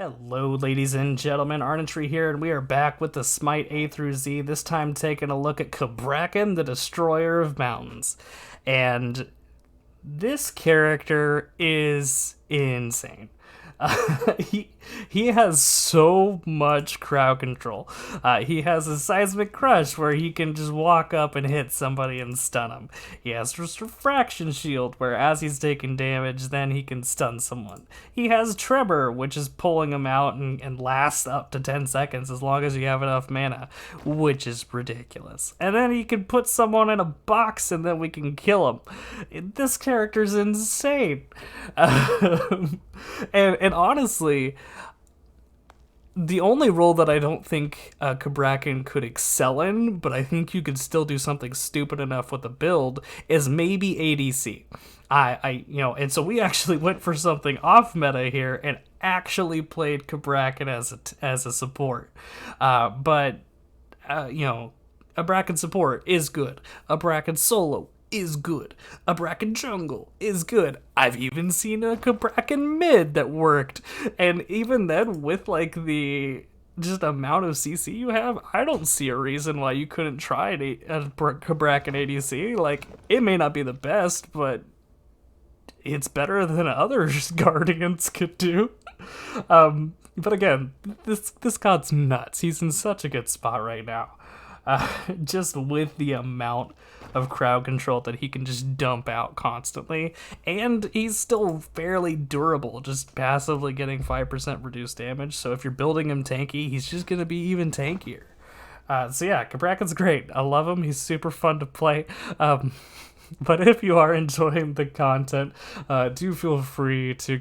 Hello, ladies and gentlemen, Arnitry here, and we are back with the SMITE A through Z, this time taking a look at Cabrakan, the Destroyer of Mountains. And this character is insane. He has so much crowd control. He has a seismic crush where he can just walk up and hit somebody and stun them. He has just refraction shield where as he's taking damage, then he can stun someone. He has Tremor, which is pulling him out and lasts up to 10 seconds as long as you have enough mana, which is ridiculous. And then he can put someone in a box and then we can kill him. This character's insane. And honestly, the only role that I don't think Cabrakan could excel in, but I think you could still do something stupid enough with the build, is maybe ADC. And so we actually went for something off meta here and actually played Cabrakan as a support. A Bracken support is good. A Bracken solo is good. A Bracken jungle is good. I've even seen a Cabrakan mid that worked. And even then, with like the just amount of CC you have, I don't see a reason why you couldn't try a Cabrakan ADC. Like, it may not be the best, but it's better than others Guardians could do. But again, this god's nuts. He's in such a good spot right now. Just with the amount of crowd control that he can just dump out constantly, and he's still fairly durable, just passively getting 5% reduced damage, so if you're building him tanky, he's just gonna be even tankier. So yeah, Cabrakan's great. I love him. He's super fun to play. But if you are enjoying the content, do feel free to,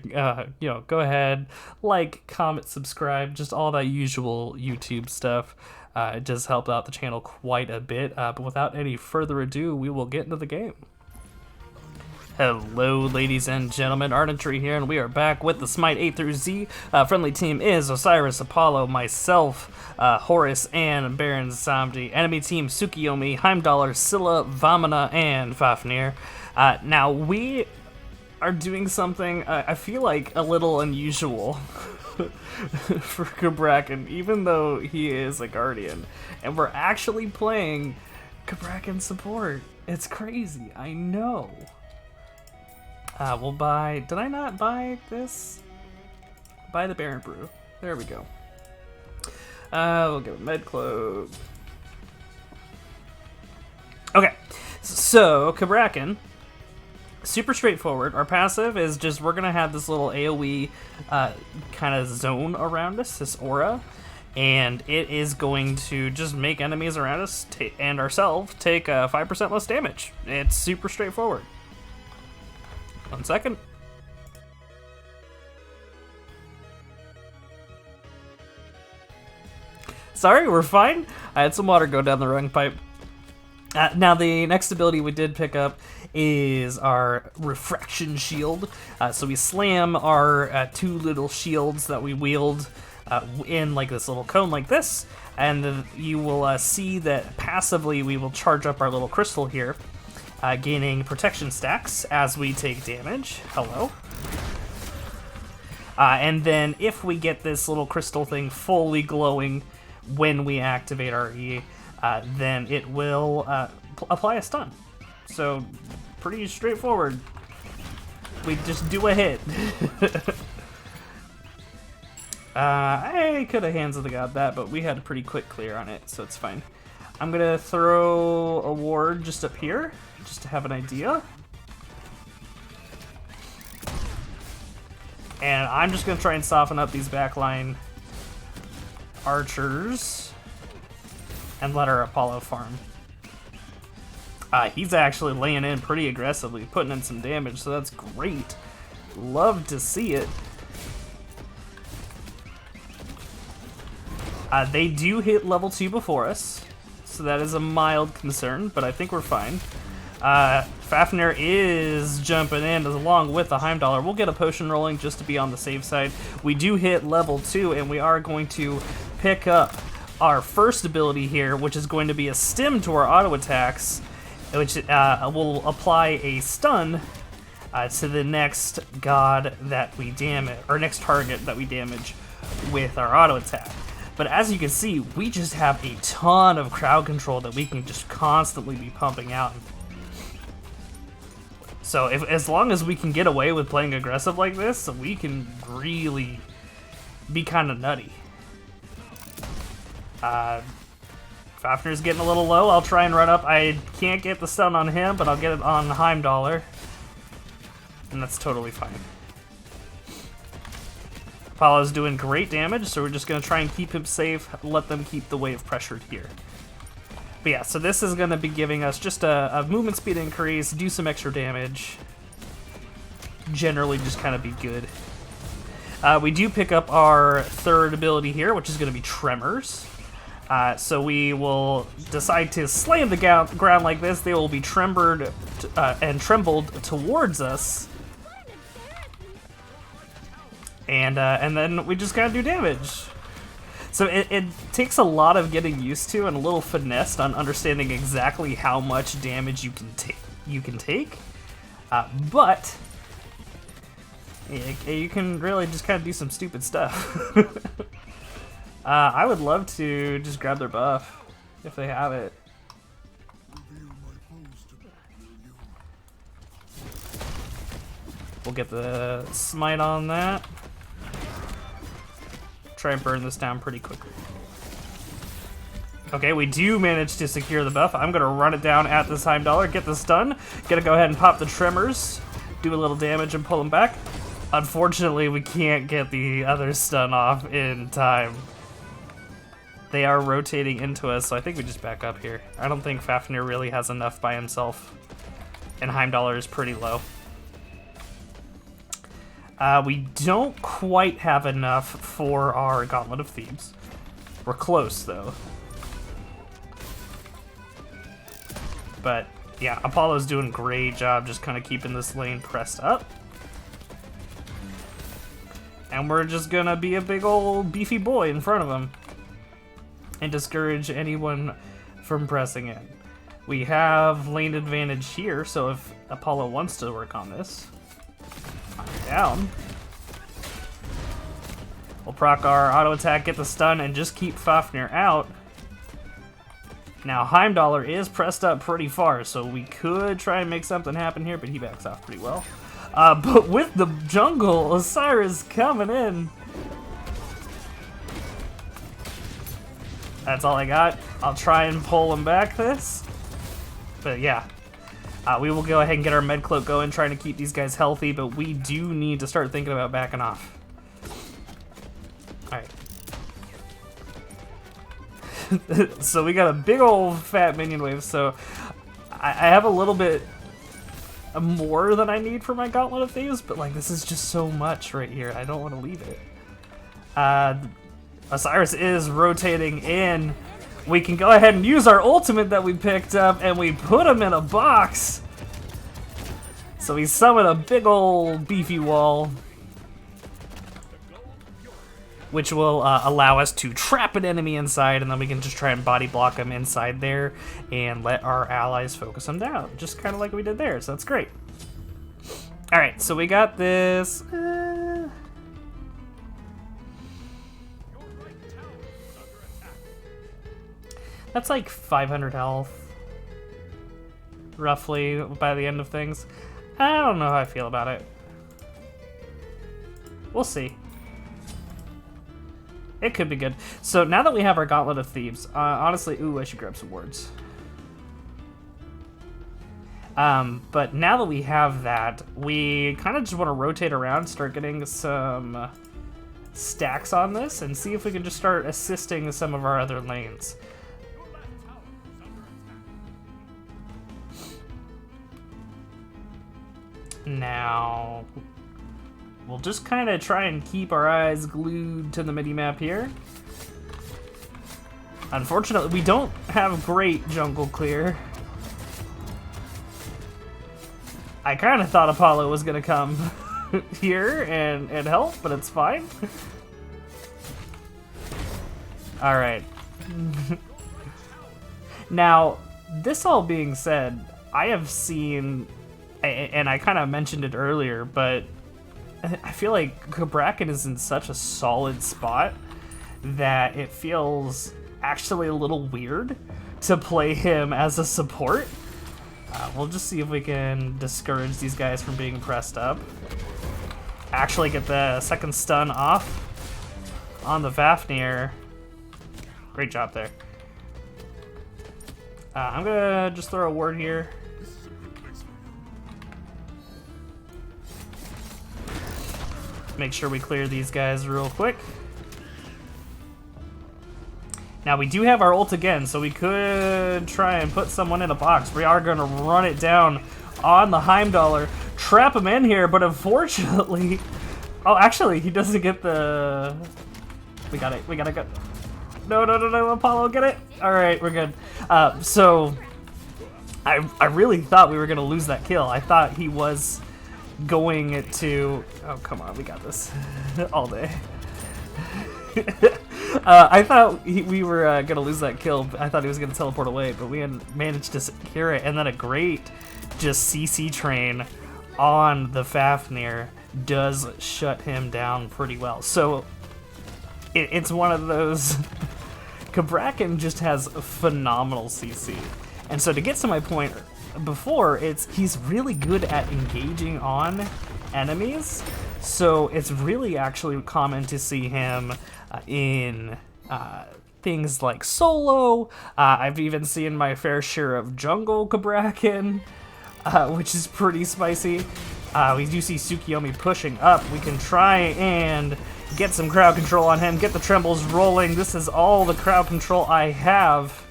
go ahead, like, comment, subscribe, just all that usual YouTube stuff. It does help out the channel quite a bit, but without any further ado, we will get into the game. Hello, ladies and gentlemen, Arnitry here, and we are back with the SMITE A through Z. Friendly team is Osiris, Apollo, myself, Horus, and Baron Samdi. Enemy team, Tsukiyomi, Heimdallr, Scylla, Vamana, and Fafnir. Now, we are doing something, I feel like, a little unusual. For Cabrakan, even though he is a Guardian, and we're actually playing Cabrakan support. It's crazy, I know. We'll buy, did I not buy this? Buy the Baron Brew. There we go. We'll give a med cloak. Okay, so Cabrakan, super straightforward. Our passive is just, we're gonna have this little AoE kind of zone around us, this aura, and it is going to just make enemies around us and ourselves take 5% less damage. It's super straightforward. 1 second. Sorry, we're fine. I had some water go down the wrong pipe. Now, the next ability we did pick up is our refraction shield. So we slam our two little shields that we wield in like this little cone like this, and then you will see that passively we will charge up our little crystal here, gaining protection stacks as we take damage. Hello. And then if we get this little crystal thing fully glowing when we activate our E, then it will apply a stun. So, pretty straightforward. We just do a hit. I could have Hands of the God that, but we had a pretty quick clear on it, so it's fine. I'm gonna throw a ward just up here, just to have an idea. And I'm just gonna try and soften up these backline archers and let our Apollo farm. He's actually laying in pretty aggressively, putting in some damage, so that's great. Love to see it. They do hit level 2 before us, so that is a mild concern, but I think we're fine. Fafnir is jumping in along with the Heimdallr. We'll get a potion rolling just to be on the safe side. We do hit level 2, and we are going to pick up our first ability here, which is going to be a stim to our auto attacks, which will apply a stun to the next god that we damage, or next target that we damage with our auto attack. But as you can see, we just have a ton of crowd control that we can just constantly be pumping out. So as long as we can get away with playing aggressive like this, we can really be kind of nutty. Fafnir's getting a little low. I'll try and run up. I can't get the stun on him, but I'll get it on Heimdallr. And that's totally fine. Apollo's doing great damage, so we're just going to try and keep him safe, let them keep the wave pressured here. But yeah, so this is going to be giving us just a movement speed increase, do some extra damage, generally just kind of be good. We do pick up our third ability here, which is going to be Tremors. So we will decide to slam the ground like this. They will be trembled towards us. And then we just gotta do damage. So it takes a lot of getting used to and a little finesse on understanding exactly how much damage you can take. But you can really just kind of do some stupid stuff. I would love to just grab their buff if they have it. We'll get the smite on that. Try and burn this down pretty quickly. Okay, we do manage to secure the buff. I'm gonna run it down at this Heimdallr, get the stun. Gonna go ahead and pop the Tremors, do a little damage and pull him back. Unfortunately, we can't get the other stun off in time. They are rotating into us, so I think we just back up here. I don't think Fafnir really has enough by himself, and Heimdallr is pretty low. We don't quite have enough for our Gauntlet of Thebes. We're close, though. But, yeah, Apollo's doing a great job just kind of keeping this lane pressed up. And we're just gonna be a big old beefy boy in front of him and discourage anyone from pressing in. We have lane advantage here, so if Apollo wants to work on this, down. We'll proc our auto attack, get the stun, and just keep Fafnir out. Now Heimdallr is pressed up pretty far, so we could try and make something happen here, but he backs off pretty well. But with the jungle, Osiris coming in. That's all I got. I'll try and pull him back this. But yeah. We will go ahead and get our med cloak going, trying to keep these guys healthy, but we do need to start thinking about backing off. Alright. So we got a big old fat minion wave, so I have a little bit more than I need for my Gauntlet of Thebes, but like this is just so much right here. I don't want to leave it. Osiris is rotating in. We can go ahead and use our ultimate that we picked up, and we put him in a box. So we summon a big old beefy wall, which will allow us to trap an enemy inside, and then we can just try and body block them inside there and let our allies focus them down, just kind of like we did there, so that's great. All right, so we got this. That's like 500 health, roughly, by the end of things. I don't know how I feel about it. We'll see. It could be good. So now that we have our Gauntlet of Thebes, honestly, ooh, I should grab some words. But now that we have that, we kind of just want to rotate around, start getting some stacks on this, and see if we can just start assisting some of our other lanes. Now, we'll just kind of try and keep our eyes glued to the mini-map here. Unfortunately, we don't have great jungle clear. I kind of thought Apollo was going to come here and help, but it's fine. Alright. Now, this all being said, I have seen, and I kind of mentioned it earlier, but I feel like Cabrakan is in such a solid spot that it feels actually a little weird to play him as a support. We'll just see if we can discourage these guys from being pressed up. Actually get the second stun off on the Fafnir. Great job there. I'm gonna just throw a word here. Make sure we clear these guys real quick. Now we do have our ult again, so we could try and put someone in a box. We are gonna run it down on the Heimdallr, trap him in here, but unfortunately, oh, actually, he doesn't get the. We got it. We gotta go. No, Apollo, get it. All right, we're good. So I really thought we were gonna lose that kill. I thought he was going to. Oh, come on, we got this all day. I thought we were gonna lose that kill. I thought he was gonna teleport away, but we had managed to secure it, and then a great just CC train on the Fafnir does shut him down pretty well. So it's one of those. Cabrakan just has phenomenal CC, and so to get to my point before, he's really good at engaging on enemies. So it's really actually common to see him in things like solo. I've even seen my fair share of jungle Cabrakan, which is pretty spicy. We do see Tsukiyomi pushing up. We can try and get some crowd control on him, get the trembles rolling. This is all the crowd control I have.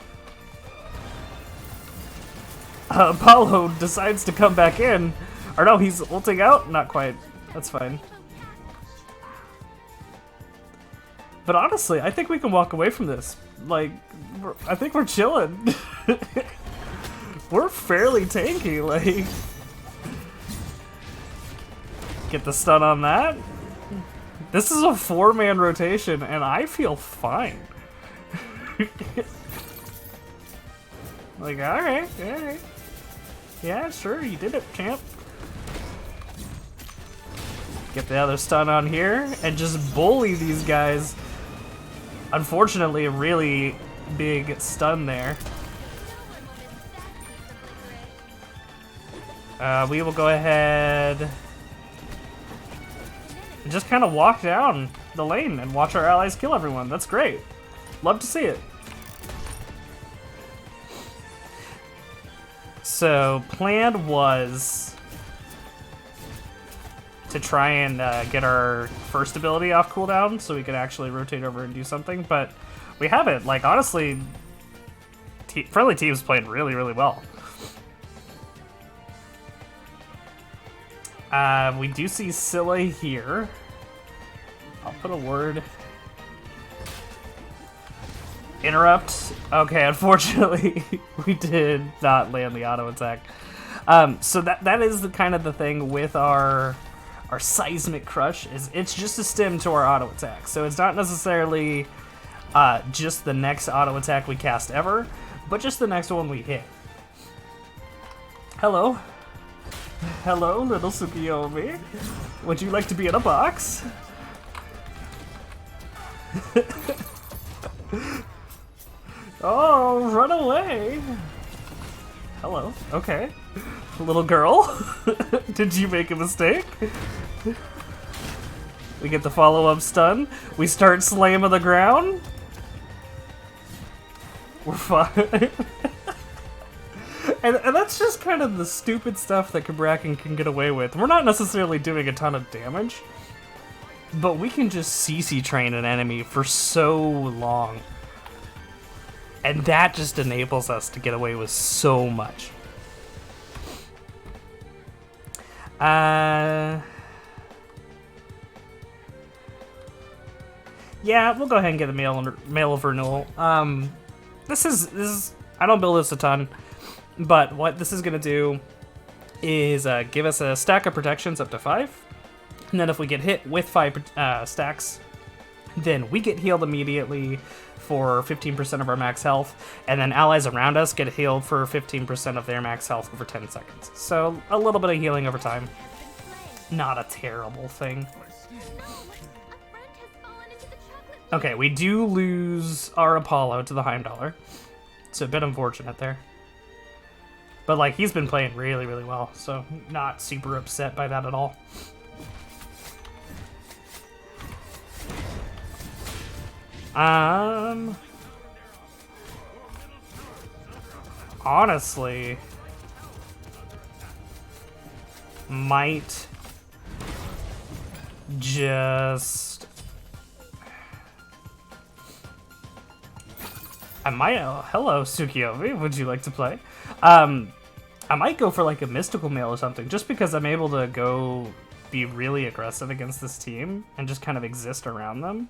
Apollo decides to come back in. Or no, he's ulting out? Not quite. That's fine. But honestly, I think we can walk away from this. Like, I think we're chilling. We're fairly tanky, like. Get the stun on that. This is a 4-man rotation, and I feel fine. Like, alright. Yeah, sure, you did it, champ. Get the other stun on here, and just bully these guys. Unfortunately, a really big stun there. We will go ahead and just kind of walk down the lane and watch our allies kill everyone. That's great. Love to see it. So, plan was to try and get our first ability off cooldown so we could actually rotate over and do something, but we haven't. Like, honestly, friendly teams played really, really well. We do see Scylla here. I'll put a word. Interrupt. Okay, unfortunately, we did not land the auto attack. So that is the kind of the thing with our seismic crush, is it's just a stim to our auto attack. So it's not necessarily just the next auto attack we cast ever, but just the next one we hit. Hello. Hello, little Tsukiyomi. Would you like to be in a box? Oh, run away. Hello. Okay. Little girl. Did you make a mistake? We get the follow-up stun. We start slamming the ground. We're fine. And that's just kind of the stupid stuff that Cabrakan can get away with. We're not necessarily doing a ton of damage, but we can just CC train an enemy for so long. And that just enables us to get away with so much. Yeah, we'll go ahead and get a mail of renewal. This is I don't build this a ton, but what this is gonna do is give us a stack of protections up to 5, and then if we get hit with 5 stacks, then we get healed immediately for 15% of our max health, and then allies around us get healed for 15% of their max health over 10 seconds. So a little bit of healing over time. not a terrible thing. Okay, we do lose our Apollo to the Heimdallr. It's a bit unfortunate there. But, like, he's been playing really, really well, so not super upset by that at all. Honestly, might just... I might... hello, Tsukiyomi. Would you like to play? I might go for like a mystical mail or something, just because I'm able to go be really aggressive against this team and just kind of exist around them.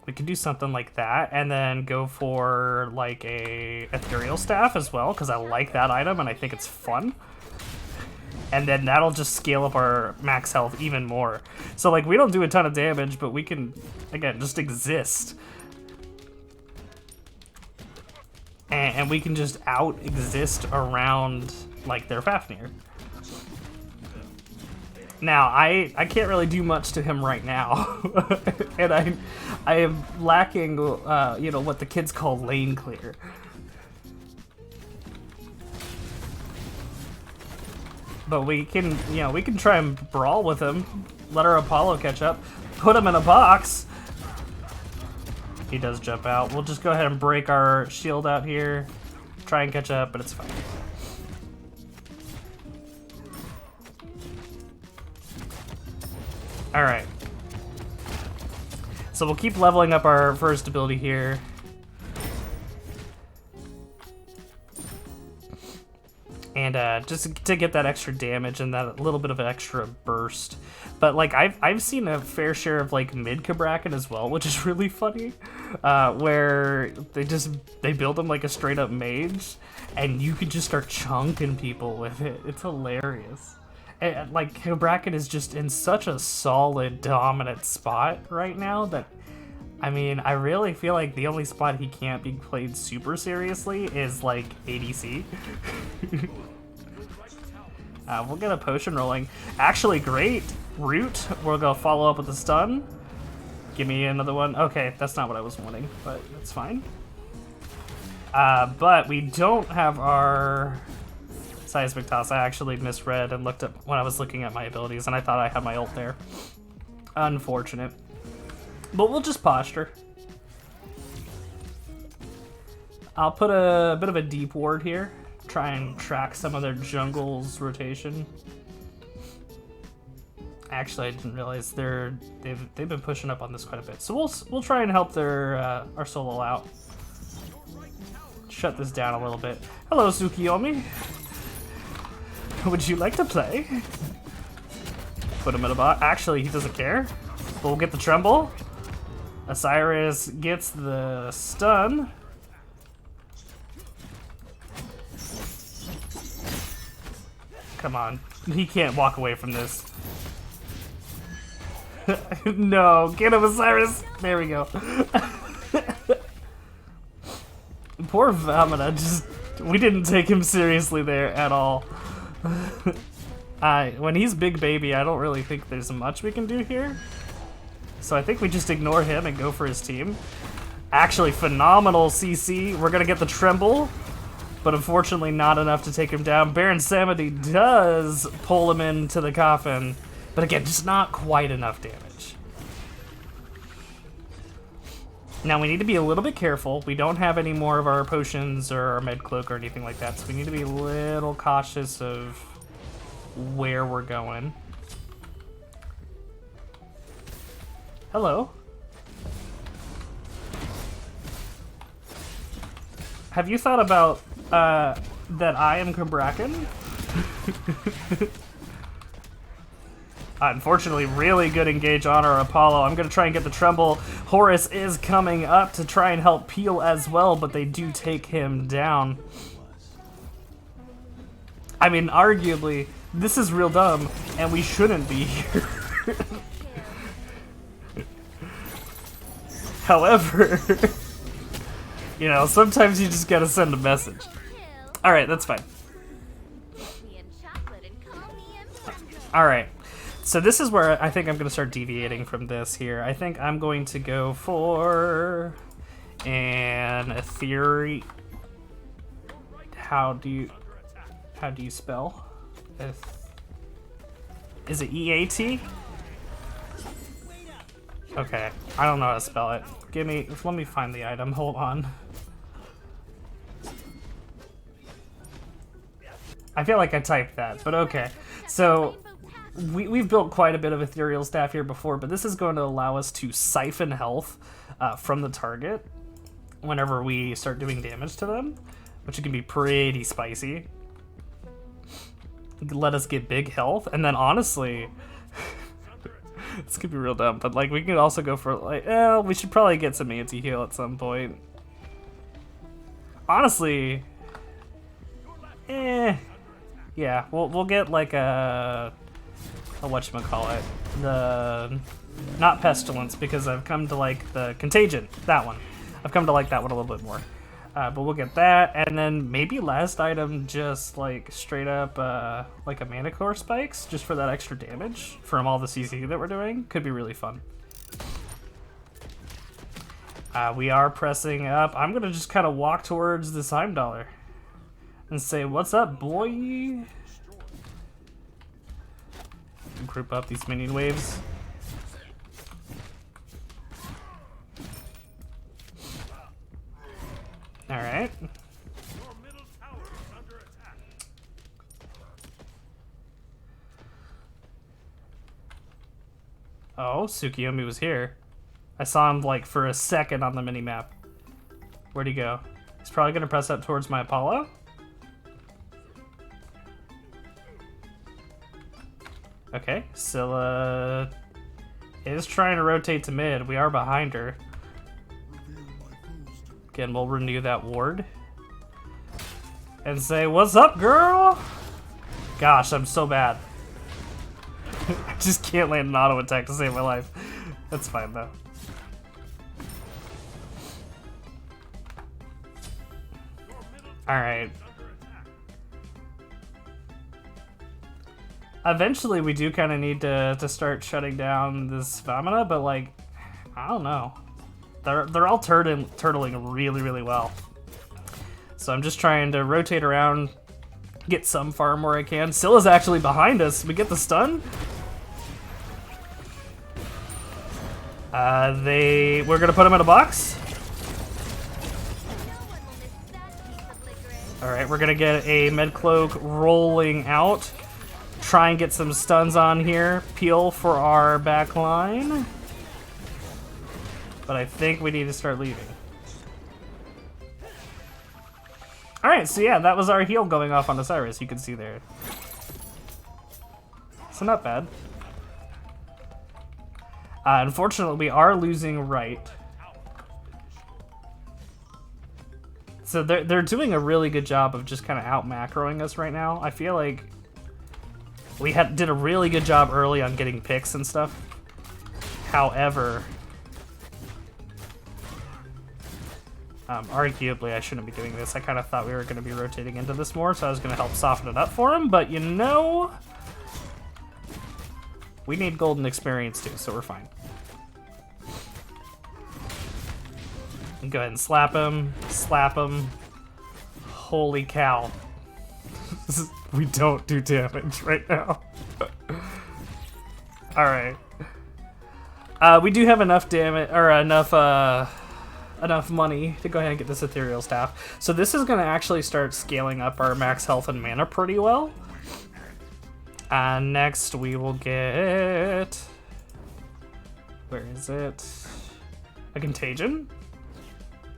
We could do something like that, and then go for like a ethereal staff as well, because I like that item and I think it's fun. And then that'll just scale up our max health even more. So like we don't do a ton of damage, but we can, again, just exist. And we can just out-exist around, like, their Fafnir. Now, I can't really do much to him right now. And I am lacking, you know, what the kids call lane clear. But we can, you know, we can try and brawl with him. Let our Apollo catch up. Put him in a box. He does jump out. We'll just go ahead and break our shield out here. Try and catch up, but it's fine. Alright. So we'll keep leveling up our first ability here. And just to get that extra damage and that little bit of an extra burst. But like I've seen a fair share of like mid Cabrakan as well, which is really funny. Where they build them like a straight up mage, and you can just start chunking people with it. It's hilarious. And like Cabrakan is just in such a solid dominant spot right now that, I mean, I really feel like the only spot he can't be played super seriously is like ADC. We'll get a potion rolling. Actually, great. Root. We'll go follow up with the stun. Give me another one. Okay, that's not what I was wanting, but that's fine. But we don't have our seismic toss. I actually misread and looked up when I was looking at my abilities, and I thought I had my ult there. Unfortunate. But we'll just posture. I'll put a bit of a deep ward here. Try and track some of their jungle's rotation. Actually, I didn't realize they've been pushing up on this quite a bit. So we'll try and help their our solo out. Shut this down a little bit. Hello, Tsukiyomi. Would you like to play? Put him in a bot. Actually, he doesn't care. But we'll get the tremble. Osiris gets the stun. Come on. He can't walk away from this. No, get him, Osiris. There we go. Poor Vamana, we didn't take him seriously there at all. When he's big baby, I don't really think there's much we can do here. So I think we just ignore him and go for his team. Actually, phenomenal CC. We're gonna get the tremble, but unfortunately not enough to take him down. Baron Samedi does pull him into the coffin, but again, just not quite enough damage. Now we need to be a little bit careful. We don't have any more of our potions or our med cloak or anything like that, so we need to be a little cautious of where we're going. Hello. Have you thought about that I am Cabrakan? Unfortunately, really good engage on our Apollo. I'm going to try and get the tremble. Horus is coming up to try and help Peel as well, but they do take him down. I mean, arguably, this is real dumb, and we shouldn't be here. However, you know, sometimes you just gotta send a message. Alright, that's fine. Alright, so this is where I think I'm going to start deviating from this here. I think I'm going to go for an ethereal... How do you spell? Is it EAT? Okay, I don't know how to spell it. Let me find the item, hold on. I feel like I typed that, but okay. So, we've built quite a bit of ethereal staff here before, but this is going to allow us to siphon health from the target whenever we start doing damage to them, which can be pretty spicy. Let us get big health, and then honestly, this could be real dumb, but like we could also go for like, we should probably get some anti-heal at some point. Honestly, yeah, we'll get like a whatchamacallit, not pestilence, because I've come to like the contagion, that one. I've come to like that one a little bit more. But we'll get that, and then maybe last item just like straight up like a Manticore Spikes, just for that extra damage from all the CC that we're doing. Could be really fun. We are pressing up. I'm gonna just kind of walk towards this Heimdallr and say, "What's up, boy?" Group up these minion waves. All right. Oh, Tsukiyomi was here. I saw him like for a second on the minimap. Where'd he go? He's probably gonna press up towards my Apollo. Okay, Scylla is trying to rotate to mid. We are behind her. Again, we'll renew that ward. And say, "What's up, girl?" Gosh, I'm so bad. I just can't land an auto attack to save my life. That's fine, though. Alright. Eventually, we do kind of need to start shutting down this Vamana, but, like, I don't know. They're all turtling really, really well. So I'm just trying to rotate around, get some farm where I can. Scylla's actually behind us. We get the stun. We're gonna put him in a box. All right, we're gonna get a med cloak rolling out. Try and get some stuns on here. Peel for our back line. But I think we need to start leaving. Alright, so yeah, that was our heal going off on Osiris, you can see there. So not bad. Unfortunately, we are losing right. So they're doing a really good job of just kind of out-macroing us right now. I feel like we did a really good job early on getting picks and stuff. However... arguably, I shouldn't be doing this. I kind of thought we were going to be rotating into this more, so I was going to help soften it up for him, but you know... We need golden experience too, so we're fine. Go ahead and slap him. Slap him. Holy cow. We don't do damage right now. Alright. We do have enough damage, or enough money to go ahead and get this ethereal staff. So this is going to actually start scaling up our max health and mana pretty well. And next we will get... Where is it? A Contagion?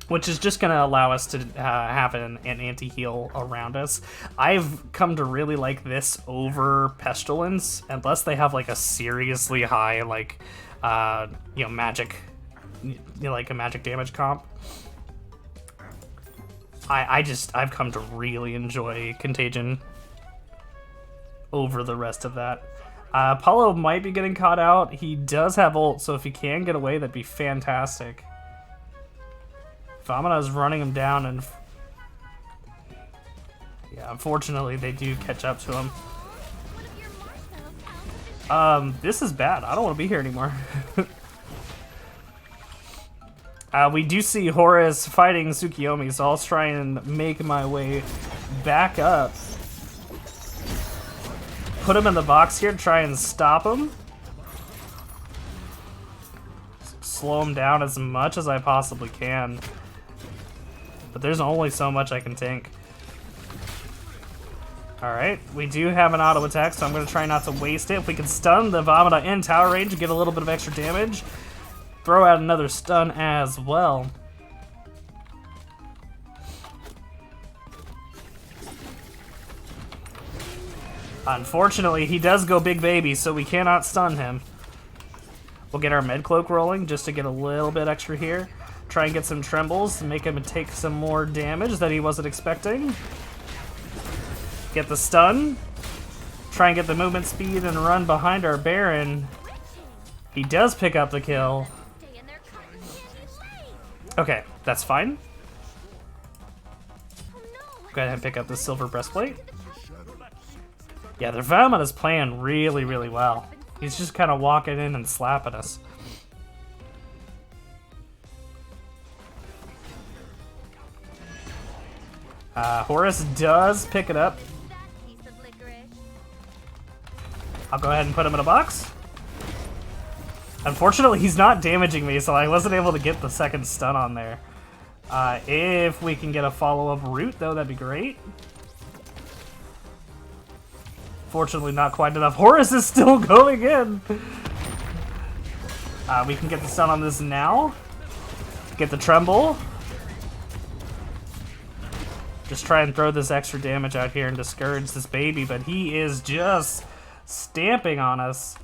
Which is just going to allow us to have an anti-heal around us. I've come to really like this over Pestilence, unless they have like a seriously high, like, magic... like a magic damage comp. I've come to really enjoy Contagion over the rest of that. Apollo might be getting caught out. He does have ult, so if he can get away, that'd be fantastic. Vamana is running him down, and yeah, unfortunately they do catch up to him. This is bad. I don't want to be here anymore. We do see Horus fighting Tsukiyomi, so I'll try and make my way back up. Put him in the box here, try and stop him. Slow him down as much as I possibly can. But there's only so much I can tank. Alright, we do have an auto attack, so I'm going to try not to waste it. If we can stun the Vomita in tower range and get a little bit of extra damage, throw out another stun as well. Unfortunately, he does go big baby, so we cannot stun him. We'll get our med cloak rolling just to get a little bit extra here. Try and get some trembles to make him take some more damage that he wasn't expecting. Get the stun. Try and get the movement speed and run behind our Baron. He does pick up the kill. Okay, that's fine. Go ahead and pick up the silver breastplate. Yeah, their Valmont is playing really, really well. He's just kind of walking in and slapping us. Horus does pick it up. I'll go ahead and put him in a box. Unfortunately, he's not damaging me, so I wasn't able to get the second stun on there. If we can get a follow-up root, though, that'd be great. Fortunately, not quite enough. Horus is still going in. We can get the stun on this now. Get the tremble. Just try and throw this extra damage out here and discourage this baby, but he is just stamping on us.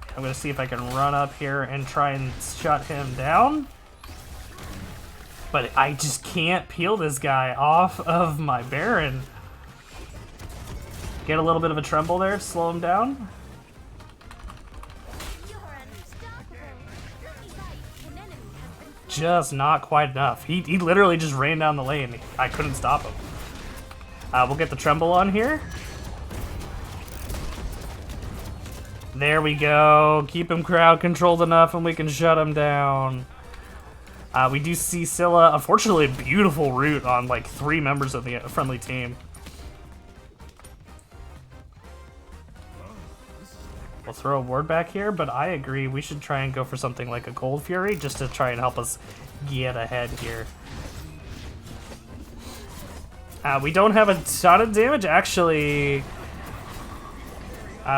I'm going to see if I can run up here and try and shut him down. But I just can't peel this guy off of my Baron. Get a little bit of a tremble there to slow him down. Just not quite enough. He literally just ran down the lane. I couldn't stop him. We'll get the tremble on here. There we go. Keep him crowd controlled enough and we can shut him down. We do see Scylla. Unfortunately, a beautiful root on like 3 members of the friendly team. We'll throw a ward back here, but I agree we should try and go for something like a Cold Fury just to try and help us get ahead here. We don't have a ton of damage, actually.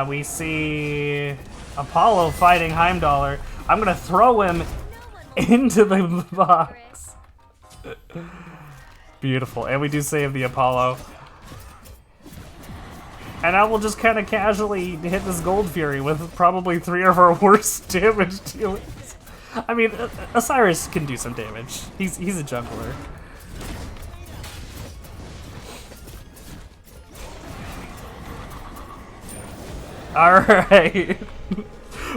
We see Apollo fighting Heimdallr. I'm gonna throw him into the box. Beautiful, and we do save the Apollo. And I will just kind of casually hit this Gold Fury with probably 3 of our worst damage dealers. I mean, Osiris can do some damage. He's a jungler. Alright.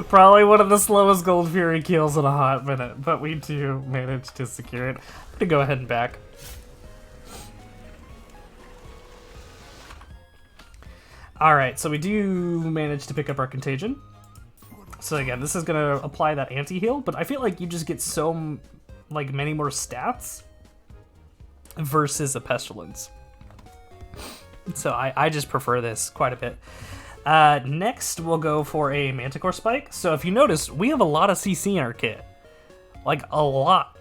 Probably one of the slowest Gold Fury kills in a hot minute, but we do manage to secure it. I'm gonna go ahead and back. Alright, so we do manage to pick up our Contagion. So again, this is gonna apply that anti-heal, but I feel like you just get so many more stats versus a Pestilence. So I just prefer this quite a bit. Next, we'll go for a Manticore Spike. So if you notice, we have a lot of CC in our kit. Like, a lot.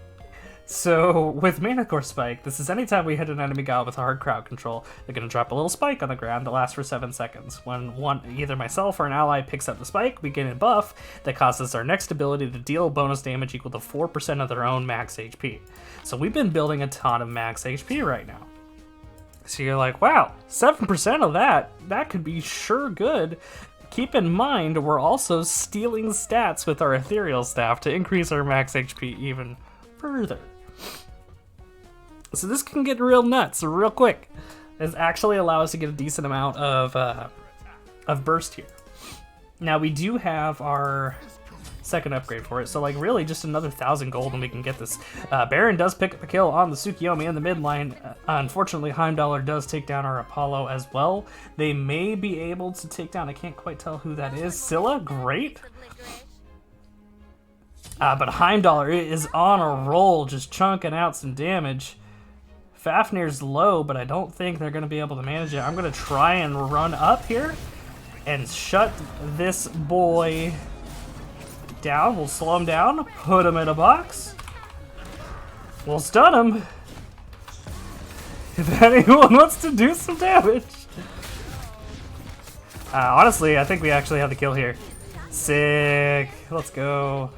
So with Manticore Spike, this is anytime we hit an enemy god with a hard crowd control, they're going to drop a little spike on the ground that lasts for 7 seconds. When either myself or an ally picks up the spike, we get a buff that causes our next ability to deal bonus damage equal to 4% of their own max HP. So we've been building a ton of max HP right now. So you're like, wow, 7% of that could be sure good. Keep in mind, we're also stealing stats with our Ethereal Staff to increase our max HP even further. So this can get real nuts real quick. This actually allows us to get a decent amount of burst here. Now we do have our second upgrade for it. So like really just another 1,000 gold and we can get this. Baron does pick up the kill on the Tsukiyomi in the mid lane. Unfortunately, Heimdallr does take down our Apollo as well. They may be able to take down, I can't quite tell who that is. Scylla, great. But Heimdallr is on a roll, just chunking out some damage. Fafnir's low, but I don't think they're going to be able to manage it. I'm going to try and run up here and shut this boy down. We'll slow him down, put him in a box. We'll stun him. If anyone wants to do some damage. Honestly, I think we actually have the kill here. Sick. Let's go.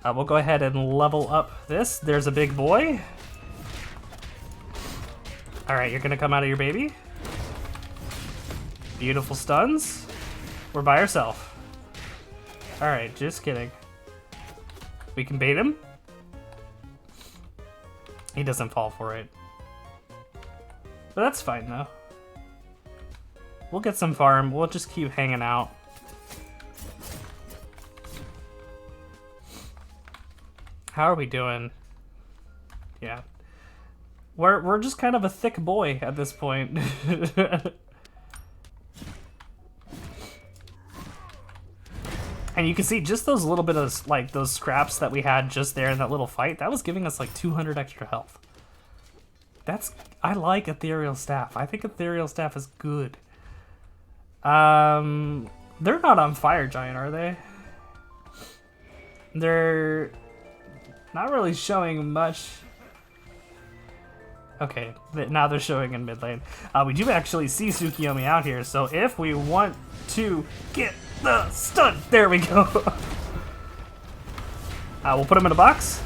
We'll go ahead and level up this. There's a big boy. Alright, you're gonna come out of your baby. Beautiful stuns. We're by ourselves. Alright, just kidding. We can bait him. He doesn't fall for it. But that's fine though. We'll get some farm. We'll just keep hanging out. How are we doing? Yeah. We're just kind of a thick boy at this point. And you can see just those little bit of like those scraps that we had just there in that little fight, that was giving us like 200 extra health. I like Ethereal Staff. I think Ethereal Staff is good. They're not on Fire Giant, are they? They're not really showing much. Okay, now they're showing in mid lane. We do actually see Tsukiyomi out here, so if we want to get the stun, there we go. We'll put him in a box.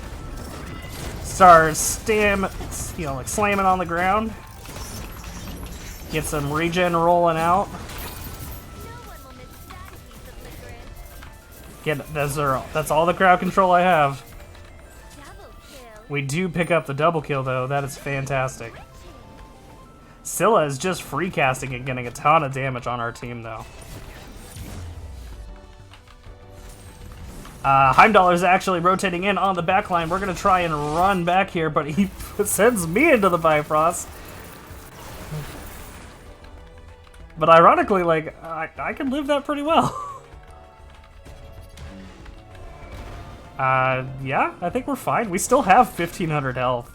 Start like slamming on the ground. Get some regen rolling out. That's all the crowd control I have. We do pick up the double kill though, that is fantastic. Scylla is just free casting and getting a ton of damage on our team though. Heimdallr is actually rotating in on the backline. We're gonna try and run back here, but he sends me into the Bifrost. But ironically, like, I can live that pretty well. Yeah, I think we're fine. We still have 1,500 health.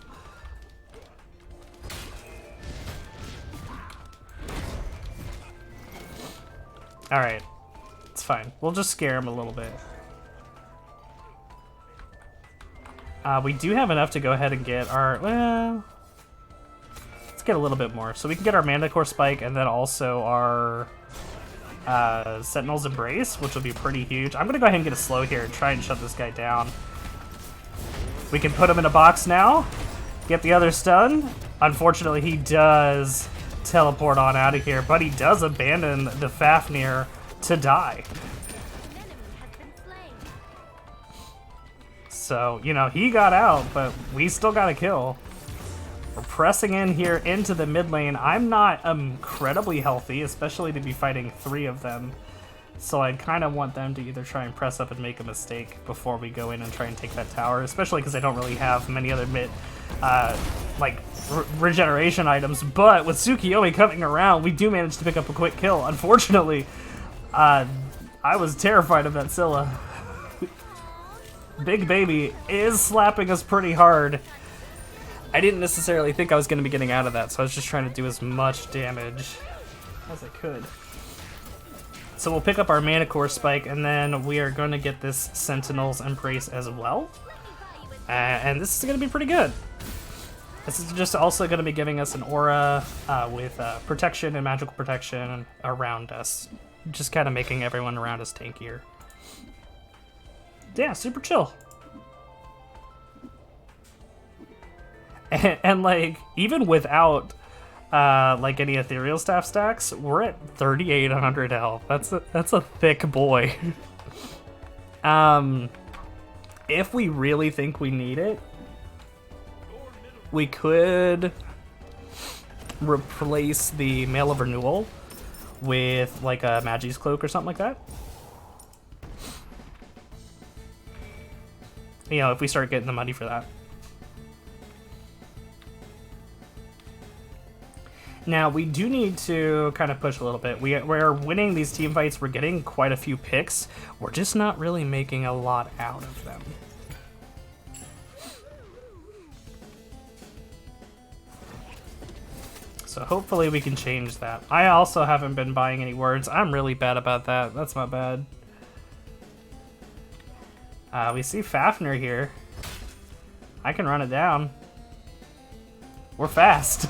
Alright. It's fine. We'll just scare him a little bit. We do have enough to go ahead and get our... Well... Let's get a little bit more. So we can get our Manticore Spike and then also our... Sentinel's Embrace, which will be pretty huge. I'm gonna go ahead and get a slow here and try and shut this guy down. We can put him in a box now. Get the other stun. Unfortunately, he does teleport on out of here, but he does abandon the Fafnir to die. So, you know, he got out, but we still got a kill. We're pressing in here into the mid lane. I'm not incredibly healthy, especially to be fighting 3 of them. So I kind of want them to either try and press up and make a mistake before we go in and try and take that tower, especially because I don't really have many other regeneration items. But with Tsukiyomi coming around, we do manage to pick up a quick kill. Unfortunately, I was terrified of that Scylla. Big Baby is slapping us pretty hard. I didn't necessarily think I was going to be getting out of that, so I was just trying to do as much damage as I could. So we'll pick up our Manticore Spike, and then we are going to get this Sentinel's Embrace as well. And this is going to be pretty good. This is just also going to be giving us an aura with protection and magical protection around us. Just kind of making everyone around us tankier. Yeah, super chill. And like, even without like any Ethereal Staff stacks, we're at 3,800 health. That's a thick boy. If we really think we need it, we could replace the Mail of Renewal with like a Magi's Cloak or something like that. you know, if we start getting the money for that. Now, we do need to kind of push a little bit. We're winning these team fights. We're getting quite a few picks. We're just not really making a lot out of them. So hopefully we can change that. I also haven't been buying any words. I'm really bad about that. That's my bad. We see Fafnir here. I can run it down. We're fast.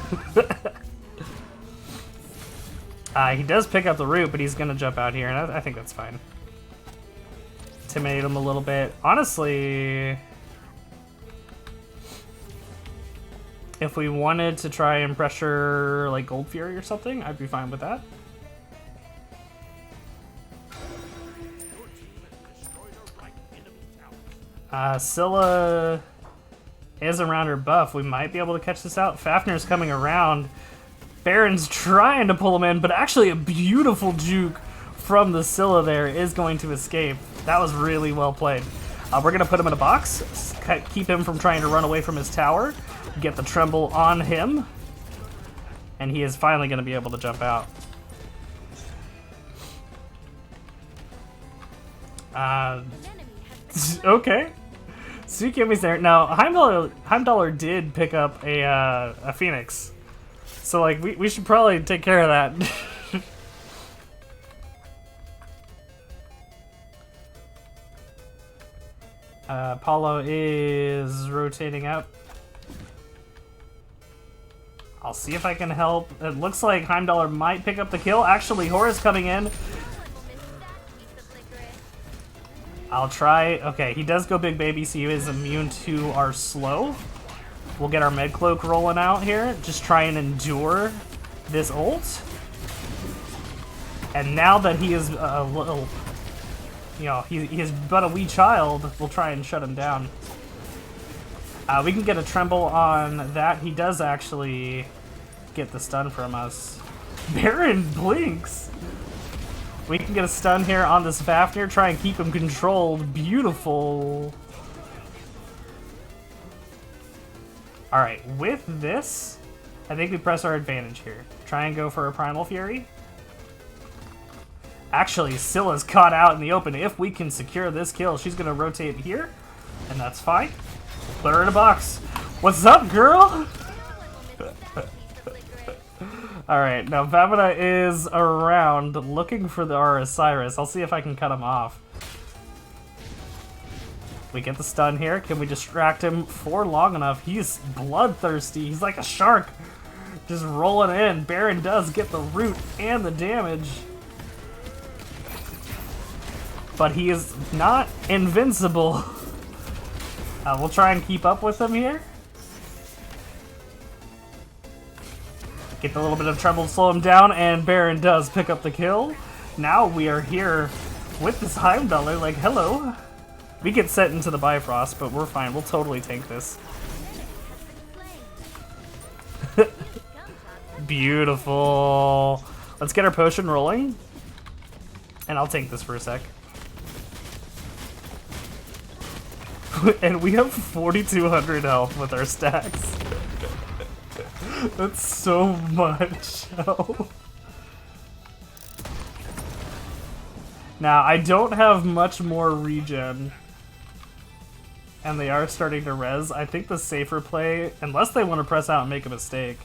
He does pick up the root, but he's going to jump out here, and I think that's fine. Intimidate him a little bit. Honestly, if we wanted to try and pressure like Gold Fury or something, I'd be fine with that. Scylla is around her buff. We might be able to catch this out. Fafnir's coming around. Baron's trying to pull him in, but actually a beautiful juke from the Scylla there is going to escape. That was really well played. We're going to put him in a box, keep him from trying to run away from his tower, get the tremble on him, and he is finally going to be able to jump out. Okay. Tsukimi's there. Now, Heimdallr did pick up a Phoenix. So, like, we should probably take care of that. Apollo is rotating up. I'll see if I can help. It looks like Heimdallr might pick up the kill. Actually, Horus coming in. I'll try. Okay, he does go big baby, so he is immune to our slow. We'll get our med cloak rolling out here. Just try and endure this ult. And now that he is a little, you know, he is but a wee child, we'll try and shut him down. We can get a tremble on that. He does actually get the stun from us. Baron blinks. We can get a stun here on this Fafnir, try and keep him controlled. Beautiful. Alright, with this, I think we press our advantage here. Try and go for a Primal Fury. Actually, Scylla's caught out in the open. If we can secure this kill, she's going to rotate here, and that's fine. Put her in a box. What's up, girl? Alright, now Vamina is around looking for our Osiris. I'll see if I can cut him off. We get the stun here. Can we distract him for long enough? He's bloodthirsty. He's like a shark. Just rolling in. Baron does get the root and the damage. But he is not invincible. We'll try and keep up with him here. Get the little bit of tremble to slow him down, and Baron does pick up the kill. Now we are here with this Heimdallr, like, hello. We get set into the Bifrost, but we're fine. We'll totally tank this. Beautiful. Let's get our potion rolling. And I'll tank this for a sec. And we have 4,200 health with our stacks. That's so much health. Now, I don't have much more regen. And they are starting to res. I think the safer play, unless they want to press out and make a mistake,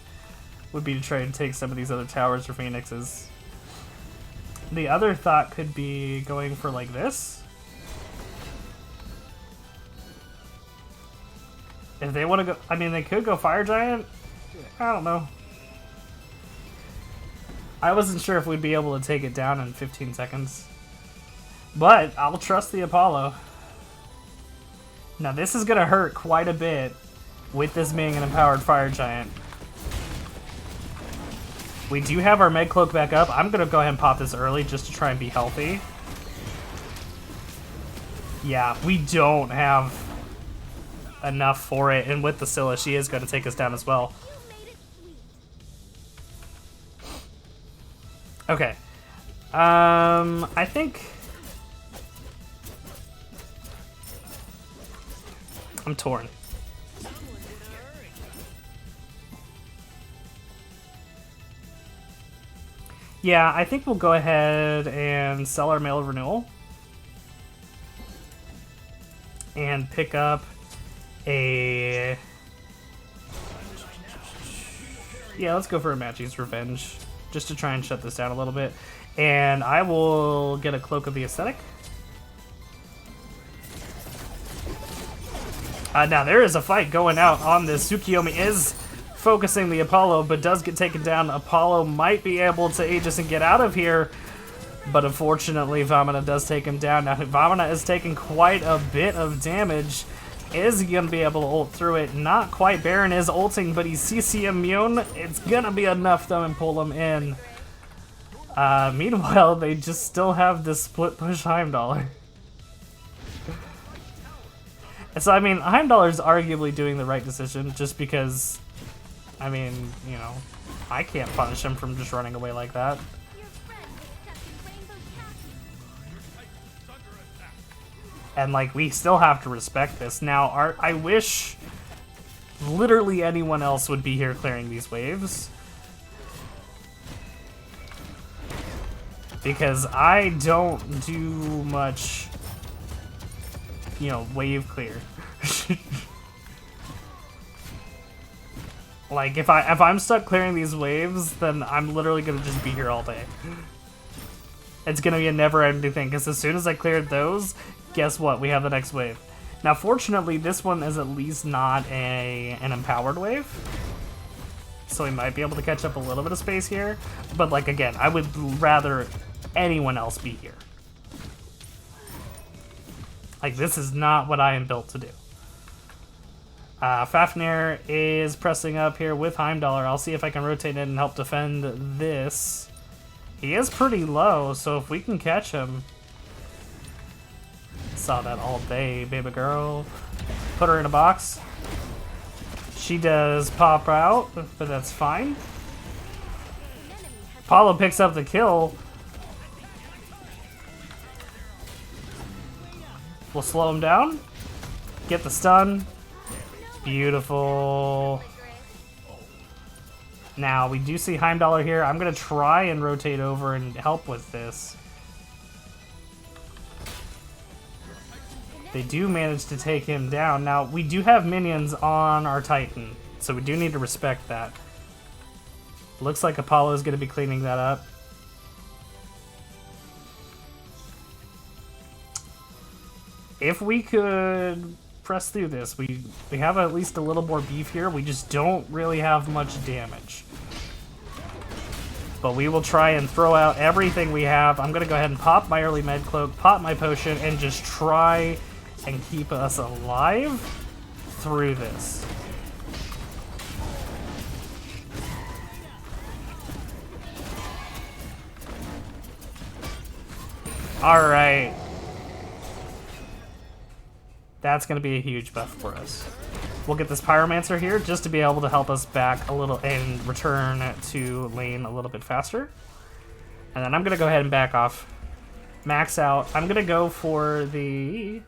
would be to try and take some of these other towers or phoenixes. The other thought could be going for like this. If they want to go, I mean, they could go Fire Giant. I don't know. I wasn't sure if we'd be able to take it down in 15 seconds. But I'll trust the Apollo. Now this is going to hurt quite a bit with this being an empowered Fire Giant. We do have our Med Cloak back up. I'm going to go ahead and pop this early just to try and be healthy. Yeah, we don't have enough for it. And with the Scylla, she is going to take us down as well. Okay. I think I'm torn. Yeah, I think we'll go ahead and sell our mail renewal. And pick up a... Yeah, let's go for a Apache's Revenge, just to try and shut this down a little bit. And I will get a Cloak of the Aesthetic. Now, there is a fight going out on this. Tsukiyomi is focusing the Apollo, but does get taken down. Apollo might be able to Aegis and get out of here, but unfortunately, Vamana does take him down. Now, Vamana is taking quite a bit of damage. Is he going to be able to ult through it? Not quite. Baron is ulting, but he's CC immune. It's going to be enough, though, and pull him in. Meanwhile, they just still have this split push Heimdall. So, I mean, Heimdaller's arguably doing the right decision, just because, I mean, you know, I can't punish him from just running away like that. And, like, we still have to respect this. Now, I wish literally anyone else would be here clearing these waves. Because I don't do much, you know, wave clear. Like, if I'm stuck clearing these waves, then I'm literally gonna just be here all day. It's gonna be a never-ending thing, because as soon as I cleared those, guess what? We have the next wave. Now, fortunately, this one is at least not an empowered wave, so we might be able to catch up a little bit of space here. But, like, again, I would rather anyone else be here. Like, this is not what I am built to do. Fafnir is pressing up here with Heimdall. I'll see if I can rotate in and help defend this. He is pretty low, so if we can catch him... Saw that all day, baby girl. Put her in a box. She does pop out, but that's fine. Apollo picks up the kill. We'll slow him down. Get the stun. Beautiful. Now, we do see Heimdall here. I'm going to try and rotate over and help with this. They do manage to take him down. Now, we do have minions on our Titan, so we do need to respect that. Looks like Apollo is going to be cleaning that up. If we could press through this, we have at least a little more beef here. We just don't really have much damage. But we will try and throw out everything we have. I'm going to go ahead and pop my early med cloak, pop my potion, and just try and keep us alive through this. Alright. That's going to be a huge buff for us. We'll get this Pyromancer here just to be able to help us back a little and return to lane a little bit faster. And then I'm going to go ahead and back off. Max out. I'm going to go for the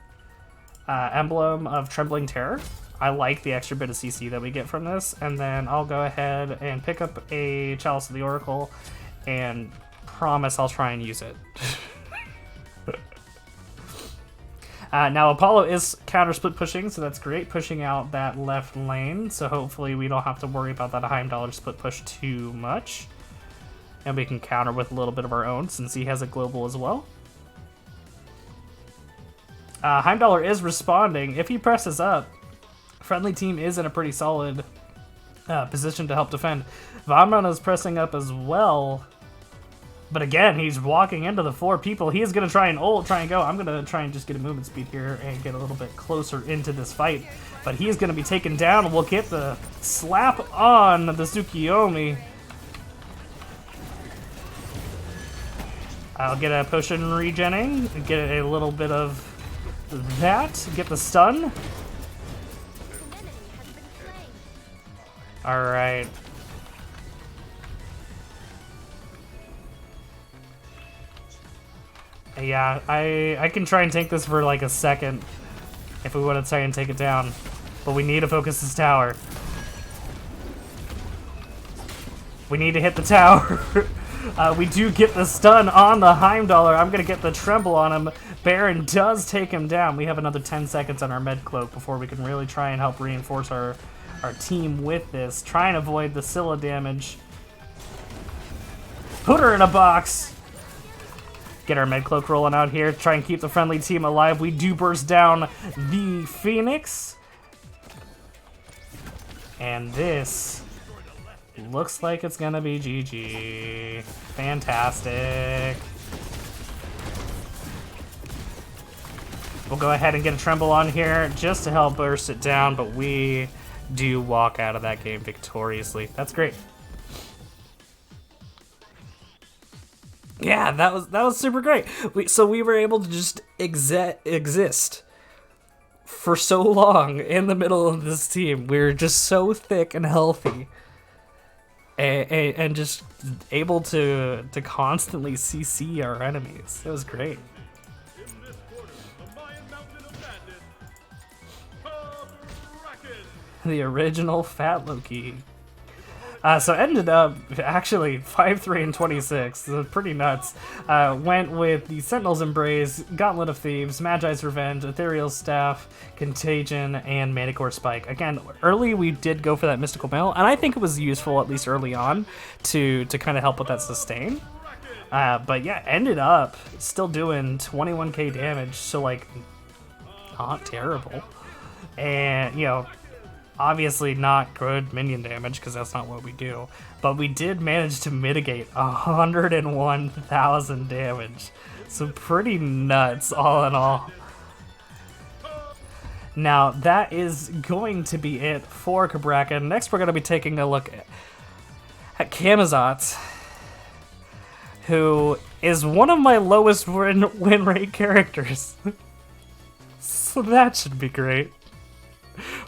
Emblem of Trembling Terror. I like the extra bit of CC that we get from this. And then I'll go ahead and pick up a Chalice of the Oracle and promise I'll try and use it. Now, Apollo is counter-split pushing, so that's great, pushing out that left lane, so hopefully we don't have to worry about that Heimdall split push too much. And we can counter with a little bit of our own, since he has a global as well. Heimdall is responding. If he presses up, friendly team is in a pretty solid position to help defend. Vamana is pressing up as well. But again, he's walking into the 4 people. He is going to try and ult, try and go. I'm going to try and just get a movement speed here and get a little bit closer into this fight. But he's going to be taken down. We'll get the slap on the Tsukiyomi. I'll get a potion regenning, get a little bit of that, get the stun. Alright. Yeah, I can try and tank this for like a second. if we want to try and take it down. But we need to focus this tower. We need to hit the tower. We do get the stun on the Heimdallr. I'm going to get the tremble on him. Baron does take him down. We have another 10 seconds on our med cloak before we can really try and help reinforce our team with this. Try and avoid the Scylla damage. Put her in a box. Get our med cloak rolling out here. Try and keep the friendly team alive. We do burst down the Phoenix. And this looks like it's gonna be GG. Fantastic. We'll go ahead and get a tremble on here just to help burst it down, but we do walk out of that game victoriously. That's great. Yeah, that was super great. So we were able to just exist for so long in the middle of this team. We were just so thick and healthy, and just able to constantly CC our enemies. It was great. The original Fat Loki. So ended up actually 5-3 and 26. So pretty nuts. Went with the Sentinel's Embrace, Gauntlet of Thieves, Magi's Revenge, Ethereal Staff, Contagion, and Manticore Spike. Again, early we did go for that Mystical Mail, and I think it was useful at least early on to kind of help with that sustain. But yeah, ended up still doing 21k damage, so like not terrible. And you know, obviously not good minion damage because that's not what we do, but we did manage to mitigate 101,000 damage. So pretty nuts all in all. Now that is going to be it for Cabrakan. Next we're going to be taking a look at Camazotz, who is one of my lowest win rate characters. So that should be great.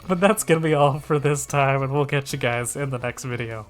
But that's gonna be all for this time, and we'll catch you guys in the next video.